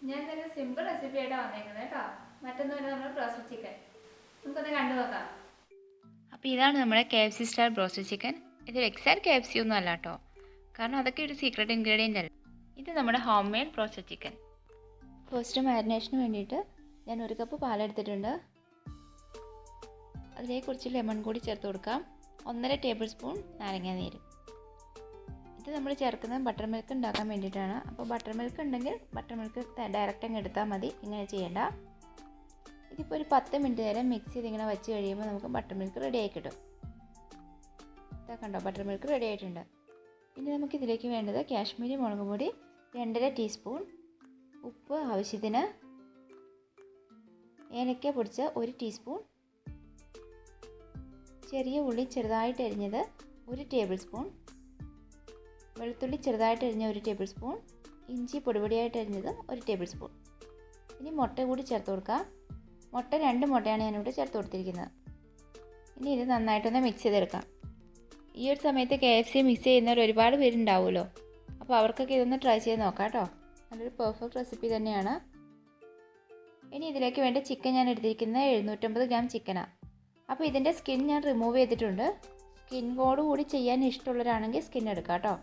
ഞാൻ തന്നെ simple recipe ആയിട്ടാണ് വന്നേക്കുന്നത് കേട്ടോ. മറ്റൊന്നുമില്ല, നമ്മൾ ബ്രോസ്റ്റഡ് ചിക്കൻ. നമുക്കൊന്ന് കണ്ടു നോക്കാം. അപ്പോൾ ഇതാണ് നമ്മുടെ KFC സ്റ്റൈൽ ബ്രോസ്റ്റഡ് ചിക്കൻ. ഇതൊരു എക്സാക്ട് KFC ഒന്നും അല്ല കേട്ടോ, കാരണം അതൊക്കെ ഒരു സീക്രട്ട് ഇൻഗ്രീഡിയൻ്റ് അല്ല. ഇത് നമ്മുടെ home made broasted chicken. First മാരിനേഷന് വേണ്ടിയിട്ട് ഞാൻ 1 കപ്പ് പാലെടുത്തിട്ടുണ്ട്. അതിലേക്ക് കുറച്ച് ലെമൺ കൂടി ചേർത്ത് കൊടുക്കാം. 1.5 ടേബിൾ സ്പൂൺ നാരങ്ങ നീര്. ഇത് നമ്മൾ ചേർക്കുന്നത് ബട്ടർ മിൽക്ക് ഉണ്ടാക്കാൻ വേണ്ടിയിട്ടാണ്. അപ്പോൾ ബട്ടർ മിൽക്ക് ഉണ്ടെങ്കിൽ ബട്ടർ മിൽക്ക് ഡയറക്റ്റ് അങ്ങ് എടുത്താൽ മതി, ഇങ്ങനെ ചെയ്യേണ്ട. ഇതിപ്പോൾ ഒരു 10 മിനിറ്റ് നേരം മിക്സ് ചെയ്ത് ഇങ്ങനെ വെച്ച് കഴിയുമ്പോൾ നമുക്ക് ബട്ടർ മിൽക്ക് റെഡി ആയി കിട്ടും. ഇതാ കണ്ടോ, ബട്ടർ മിൽക്ക് റെഡി ആയിട്ടുണ്ട്. ഇനി നമുക്കിതിലേക്ക് വേണ്ടത് കാശ്മീരി മുളക് പൊടി 2.5 ടീസ്പൂൺ, ഉപ്പ് ആവശ്യത്തിന്, ഏലക്ക പൊടിച്ച 1 ടീസ്പൂൺ, ചെറിയ ഉള്ളി ചെറുതായിട്ട് അരിഞ്ഞത് 1 ടേബിൾ സ്പൂൺ, വെളുത്തുള്ളി ചെറുതായിട്ട് അരിഞ്ഞ 1 ടേബിൾ സ്പൂൺ, ഇഞ്ചി പൊടിപൊടിയായിട്ട് അരിഞ്ഞത് 1 ടേബിൾ സ്പൂൺ. ഇനി മുട്ട കൂടി ചേർത്ത് കൊടുക്കാം. മുട്ട 2 മുട്ടയാണ് ഞാനിവിടെ ചേർത്ത് കൊടുത്തിരിക്കുന്നത്. ഇനി ഇത് നന്നായിട്ടൊന്ന് മിക്സ് ചെയ്തെടുക്കാം. ഈ ഒരു സമയത്ത് KFC മിക്സ് ചെയ്യുന്നവർ ഒരുപാട് പേരുണ്ടാവുമല്ലോ, അപ്പോൾ അവർക്കൊക്കെ ഇതൊന്ന് ട്രൈ ചെയ്ത് നോക്കാം കേട്ടോ. നല്ലൊരു പെർഫെക്റ്റ് റെസിപ്പി തന്നെയാണ്. ഇനി ഇതിലേക്ക് വേണ്ട ചിക്കൻ ഞാൻ എടുത്തിരിക്കുന്നത് 750 ഗ്രാം ചിക്കനാണ്. അപ്പോൾ ഇതിൻ്റെ സ്കിൻ ഞാൻ റിമൂവ് ചെയ്തിട്ടുണ്ട്. സ്കിന്നോട് കൂടി ചെയ്യാൻ ഇഷ്ടമുള്ളവരാണെങ്കിൽ സ്കിൻ എടുക്കാം കേട്ടോ.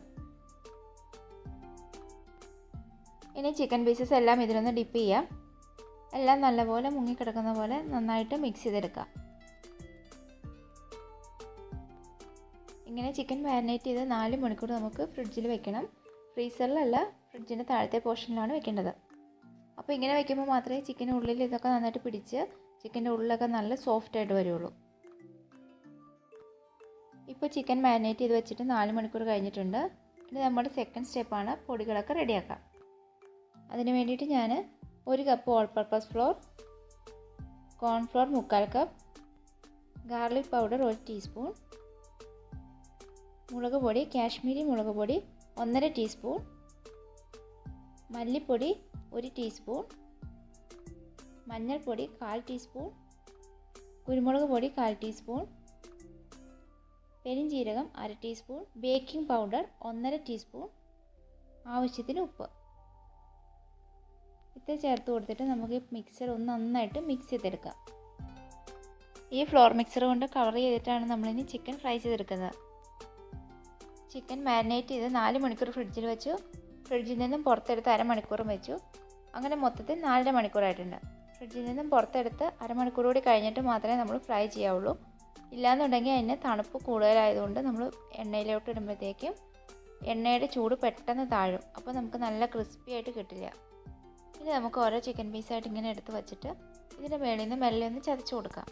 ഇനി ചിക്കൻ പീസസ് എല്ലാം ഇതിലൊന്ന് ഡിപ്പ് ചെയ്യാം. എല്ലാം നല്ലപോലെ മുങ്ങിക്കിടക്കുന്ന പോലെ നന്നായിട്ട് മിക്സ് ചെയ്തെടുക്കാം. ഇങ്ങനെ ചിക്കൻ മാരിനേറ്റ് ചെയ്ത് 4 മണിക്കൂർ നമുക്ക് ഫ്രിഡ്ജിൽ വെക്കണം. ഫ്രീസറിലല്ല, ഫ്രിഡ്ജിൻ്റെ താഴത്തെ പോർഷനിലാണ് വെക്കേണ്ടത്. അപ്പോൾ ഇങ്ങനെ വെക്കുമ്പോൾ മാത്രമേ ചിക്കൻ്റെ ഉള്ളിൽ ഇതൊക്കെ നന്നായിട്ട് പിടിച്ച് ചിക്കൻ്റെ ഉള്ളിലൊക്കെ നല്ല സോഫ്റ്റായിട്ട് വരുള്ളൂ. ഇപ്പോൾ ചിക്കൻ മാരിനേറ്റ് ചെയ്ത് വെച്ചിട്ട് 4 മണിക്കൂർ കഴിഞ്ഞിട്ടുണ്ട്. ഇനി നമ്മുടെ സെക്കൻഡ് സ്റ്റെപ്പാണ് പൊടികളൊക്കെ റെഡിയാക്കാം. അതിന് വേണ്ടിയിട്ട് ഞാൻ 1 cup all purpose floor, cornflour 3/4 cup, garlic powder 1 teaspoon, മുളക് പൊടി കാശ്മീരി മുളക് പൊടി 1.5 ടീസ്പൂൺ, മല്ലിപ്പൊടി 1 ടീസ്പൂൺ, മഞ്ഞൾപ്പൊടി 1/4 ടീസ്പൂൺ, കുരുമുളക് പൊടി 1/4 ടീസ്പൂൺ, പെരിഞ്ജീരകം 1/2 ടീസ്പൂൺ, ബേക്കിംഗ് പൗഡർ 1.5 ടീസ്പൂൺ, ആവശ്യത്തിന് ഉപ്പ്. ഇത് ചേർത്ത് കൊടുത്തിട്ട് നമുക്ക് ഈ മിക്സർ ഒന്ന് നന്നായിട്ട് മിക്സ് ചെയ്തെടുക്കാം. ഈ ഫ്ലോർ മിക്സർ കൊണ്ട് കവർ ചെയ്തിട്ടാണ് നമ്മളിനി ചിക്കൻ ഫ്രൈ ചെയ്തെടുക്കുന്നത്. ചിക്കൻ മാരിനേറ്റ് ചെയ്ത് 4 മണിക്കൂർ ഫ്രിഡ്ജിൽ വെച്ചു. ഫ്രിഡ്ജിൽ നിന്നും പുറത്തെടുത്ത് അരമണിക്കൂറും വെച്ചു. അങ്ങനെ മൊത്തത്തിൽ 4.5 മണിക്കൂറായിട്ടുണ്ട്. ഫ്രിഡ്ജിൽ നിന്നും പുറത്തെടുത്ത് അരമണിക്കൂർ കൂടി കഴിഞ്ഞിട്ട് മാത്രമേ നമ്മൾ ഫ്രൈ ചെയ്യാവുള്ളൂ. ഇല്ലാന്നുണ്ടെങ്കിൽ അതിന് തണുപ്പ് കൂടുതലായതുകൊണ്ട് നമ്മൾ എണ്ണയിലോട്ട് ഇടുമ്പോഴത്തേക്കും എണ്ണയുടെ ചൂട് പെട്ടെന്ന് താഴും. അപ്പോൾ നമുക്ക് നല്ല ക്രിസ്പി ആയിട്ട് കിട്ടില്ല. ഇനി നമുക്ക് ഓരോ ചിക്കൻ പീസായിട്ട് ഇങ്ങനെ എടുത്ത് വെച്ചിട്ട് ഇതിൻ്റെ മേളിൽ നിന്ന് മെല്ലെ ഒന്ന് ചതച്ച് കൊടുക്കാം.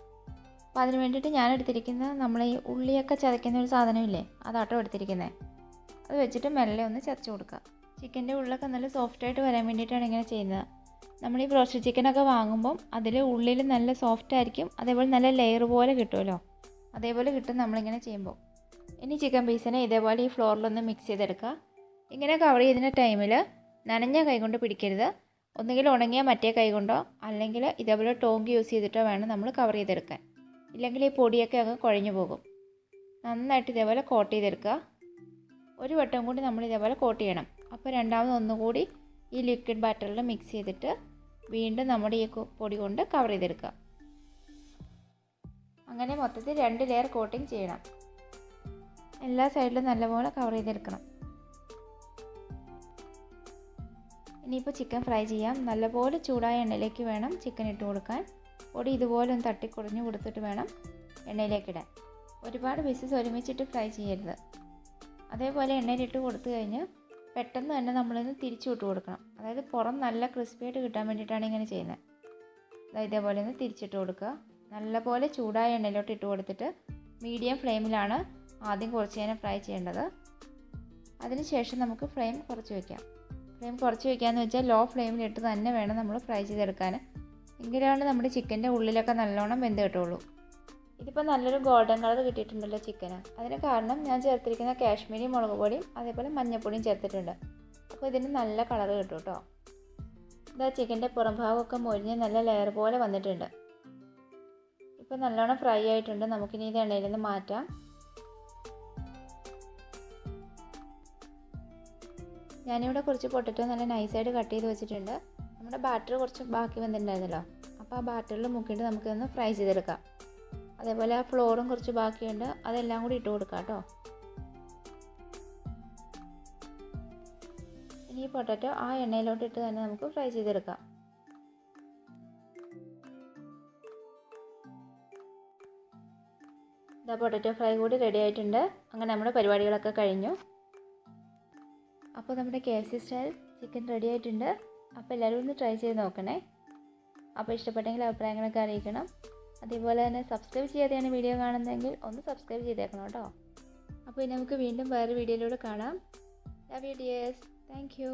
അപ്പോൾ അതിന് വേണ്ടിയിട്ട് ഞാൻ എടുത്തിരിക്കുന്നത് നമ്മൾ ഈ ഉള്ളിയൊക്കെ ചതയ്ക്കുന്ന ഒരു സാധനമില്ലേ, അതാട്ടോ എടുത്തിരിക്കുന്നത്. അത് വെച്ചിട്ട് മെല്ലെ ഒന്ന് ചതച്ച് കൊടുക്കുക. ചിക്കൻ്റെ ഉള്ളൊക്കെ നല്ല സോഫ്റ്റായിട്ട് വരാൻ വേണ്ടിയിട്ടാണ് ഇങ്ങനെ ചെയ്യുന്നത്. നമ്മൾ ഈ ബ്രോസ്റ്റഡ് ചിക്കനൊക്കെ വാങ്ങുമ്പം അതിൽ ഉള്ളിൽ നല്ല സോഫ്റ്റ് ആയിരിക്കും, അതേപോലെ നല്ല ലെയർ പോലെ കിട്ടുമല്ലോ, അതേപോലെ കിട്ടും നമ്മളിങ്ങനെ ചെയ്യുമ്പോൾ. ഇനി ചിക്കൻ പീസിനെ ഇതേപോലെ ഈ ഫ്ലോറിലൊന്ന് മിക്സ് ചെയ്തെടുക്കുക. ഇങ്ങനെ കവർ ചെയ്യുന്ന ടൈമിൽ നനഞ്ഞ കൈ കൊണ്ട് പിടിക്കരുത്. ഒന്നുകിൽ ഉണങ്ങിയ മറ്റേ കൈ കൊണ്ടോ അല്ലെങ്കിൽ ഇതേപോലെ ടോങ്ക് യൂസ് ചെയ്തിട്ടോ വേണം നമ്മൾ കവർ ചെയ്തെടുക്കാൻ. ഇല്ലെങ്കിൽ ഈ പൊടിയൊക്കെ അങ്ങ് കുഴഞ്ഞു പോകും. നന്നായിട്ട് ഇതേപോലെ കോട്ട് ചെയ്തെടുക്കുക. ഒരു വട്ടം കൂടി നമ്മൾ ഇതേപോലെ കോട്ട് ചെയ്യണം. അപ്പോൾ രണ്ടാമത് ഒന്നുകൂടി ഈ ലിക്വിഡ് ബാറ്ററിൽ മിക്സ് ചെയ്തിട്ട് വീണ്ടും നമ്മുടെ ഈ പൊടി കൊണ്ട് കവർ ചെയ്തെടുക്കുക. അങ്ങനെ മൊത്തത്തിൽ 2 ലെയർ കോട്ടിങ് ചെയ്യണം. എല്ലാ സൈഡിലും നല്ലപോലെ കവർ ചെയ്തെടുക്കണം. ഇനിയിപ്പോൾ ചിക്കൻ ഫ്രൈ ചെയ്യാം. നല്ലപോലെ ചൂടായ എണ്ണയിലേക്ക് വേണം ചിക്കൻ ഇട്ട് കൊടുക്കാൻ. പൊടി ഇതുപോലെ ഒന്ന് തട്ടിക്കുടഞ്ഞ് കൊടുത്തിട്ട് വേണം എണ്ണയിലേക്കിടാൻ. ഒരുപാട് പീസസ് ഒരുമിച്ചിട്ട് ഫ്രൈ ചെയ്യരുത്. അതേപോലെ എണ്ണയിലിട്ട് കൊടുത്തു കഴിഞ്ഞ് പെട്ടെന്ന് തന്നെ നമ്മളിന്ന് തിരിച്ചു വിട്ട് കൊടുക്കണം. അതായത് പുറം നല്ല ക്രിസ്പിയായിട്ട് കിട്ടാൻ വേണ്ടിയിട്ടാണ് ഇങ്ങനെ ചെയ്യുന്നത്. അതായത് ഇതേപോലെ ഒന്ന് തിരിച്ചിട്ട് കൊടുക്കുക. നല്ലപോലെ ചൂടായ എണ്ണയിലോട്ട് ഇട്ട് കൊടുത്തിട്ട് മീഡിയം ഫ്ലെയിമിലാണ് ആദ്യം കുറച്ച് നേരം ഫ്രൈ ചെയ്യേണ്ടത്. അതിനുശേഷം നമുക്ക് ഫ്ലെയിം കുറച്ച് വയ്ക്കാം. ഫ്ലെയിം കുറച്ച് വയ്ക്കാമെന്ന് വെച്ചാൽ ലോ ഫ്ലെയിമിലിട്ട് തന്നെ വേണം നമ്മൾ ഫ്രൈ ചെയ്തെടുക്കാൻ. എങ്കിലാണ് നമ്മുടെ ചിക്കൻ്റെ ഉള്ളിലൊക്കെ നല്ലോണം വെന്ത് കിട്ടുള്ളൂ. ഇതിപ്പോൾ നല്ലൊരു ഗോൾഡൻ കളർ കിട്ടിയിട്ടുണ്ടല്ലോ ചിക്കന്. അതിന് കാരണം ഞാൻ ചേർത്തിരിക്കുന്ന കാശ്മീരി മുളക് പൊടിയും അതേപോലെ മഞ്ഞൾപ്പൊടിയും ചേർത്തിട്ടുണ്ട്. അപ്പോൾ ഇതിന് നല്ല കളർ കിട്ടും കേട്ടോ. ഇതാ ചിക്കൻ്റെ പുറം ഭാഗമൊക്കെ മൊരിഞ്ഞ് നല്ല ലെയർ പോലെ വന്നിട്ടുണ്ട്. ഇപ്പോൾ നല്ലോണം ഫ്രൈ ആയിട്ടുണ്ട്. നമുക്കിനി ഇത് എണ്ണയിൽ നിന്ന് മാറ്റാം. ഞാനിവിടെ കുറച്ച് പൊട്ടറ്റോ നല്ല നൈസായിട്ട് കട്ട് ചെയ്ത് വെച്ചിട്ടുണ്ട്. നമ്മുടെ ബാറ്റർ കുറച്ച് ബാക്കി വന്നിട്ടുണ്ടായിരുന്നല്ലോ, അപ്പോൾ ആ ബാറ്ററിൽ മുക്കിയിട്ട് നമുക്കൊന്ന് ഫ്രൈ ചെയ്തെടുക്കാം. അതേപോലെ ആ ഫ്ലോറും കുറച്ച് ബാക്കിയുണ്ട്, അതെല്ലാം കൂടി ഇട്ട് കൊടുക്കാം കേട്ടോ. ഇനി ഈ പൊട്ടാറ്റോ ആ എണ്ണയിലോട്ട് ഇട്ട് തന്നെ നമുക്ക് ഫ്രൈ ചെയ്തെടുക്കാം. ഇതാ പൊട്ടാറ്റോ ഫ്രൈ കൂടി റെഡി ആയിട്ടുണ്ട്. അങ്ങനെ നമ്മുടെ പരിപാടികളൊക്കെ കഴിഞ്ഞു. അപ്പോൾ നമ്മുടെ KFC സ്റ്റൈൽ ചിക്കൻ റെഡി ആയിട്ടുണ്ട്. അപ്പോൾ എല്ലാവരും ഒന്ന് ട്രൈ ചെയ്ത് നോക്കണേ. അപ്പോൾ ഇഷ്ടപ്പെട്ടെങ്കിൽ അഭിപ്രായങ്ങളൊക്കെ അറിയിക്കണം. അതേപോലെ തന്നെ സബ്സ്ക്രൈബ് ചെയ്യാതെയാണ് വീഡിയോ കാണുന്നതെങ്കിൽ ഒന്ന് സബ്സ്ക്രൈബ് ചെയ്തേക്കണം കേട്ടോ. അപ്പോൾ ഇനി നമുക്ക് വീണ്ടും വേറെ വീഡിയോയിലൂടെ കാണാം. Love you dears. Thank U.